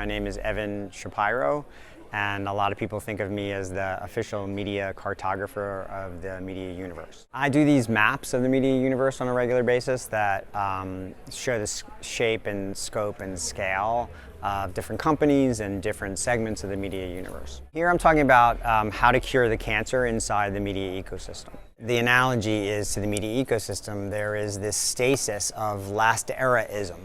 My name is Evan Shapiro, and a lot of people think of me as the official media cartographer of the media universe. I do these maps of the media universe on a regular basis that show the shape and scope and scale of different companies and different segments of the media universe. Here I'm talking about how to cure the cancer inside the media ecosystem. The analogy is to the media ecosystem, there is this stasis of last era-ism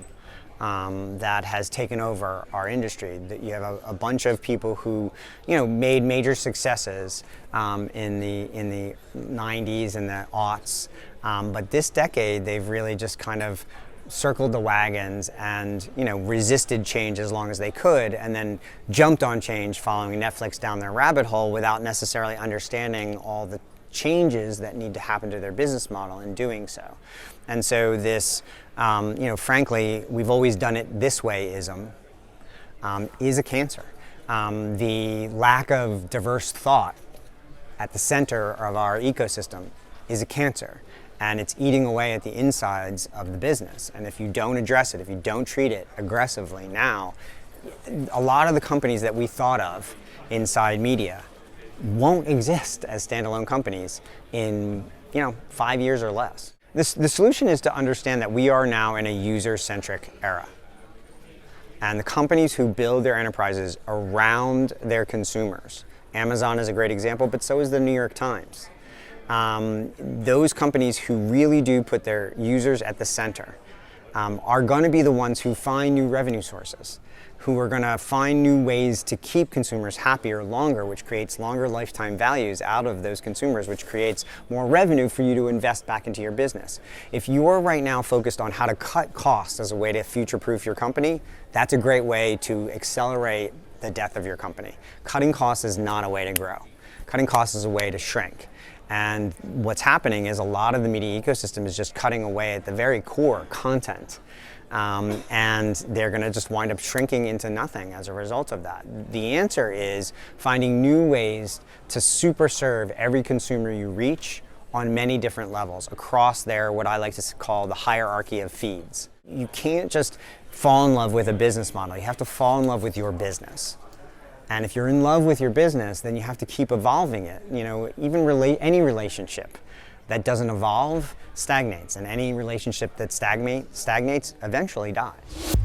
that has taken over our industry. You have a bunch of people who, made major successes in the 90s and the aughts, but this decade they've really just kind of circled the wagons and resisted change as long as they could, and then jumped on change following Netflix down their rabbit hole without necessarily understanding all the changes that need to happen to their business model in doing so. And so this, frankly, we've always done it this way-ism is a cancer. The lack of diverse thought at the center of our ecosystem is a cancer, and it's eating away at the insides of the business. And if you don't address it, if you don't treat it aggressively now, a lot of the companies that we thought of inside media won't exist as standalone companies in 5 years or less. The solution is to understand that we are now in a user-centric era. And the companies who build their enterprises around their consumers, Amazon is a great example, but so is the New York Times. Those companies who really do put their users at the center are going to be the ones who find new revenue sources, who are going to find new ways to keep consumers happier longer, which creates longer lifetime values out of those consumers, which creates more revenue for you to invest back into your business. If you're right now focused on how to cut costs as a way to future-proof your company, that's a great way to accelerate the death of your company. Cutting costs is not a way to grow. Cutting costs is a way to shrink. And what's happening is a lot of the media ecosystem is just cutting away at the very core content. And they're going to just wind up shrinking into nothing as a result of that. The answer is finding new ways to super serve every consumer you reach on many different levels across their, what I like to call, the hierarchy of feeds. You can't just fall in love with a business model. You have to fall in love with your business. And if you're in love with your business, then you have to keep evolving it. Even any relationship that doesn't evolve stagnates, and any relationship that stagnates eventually dies.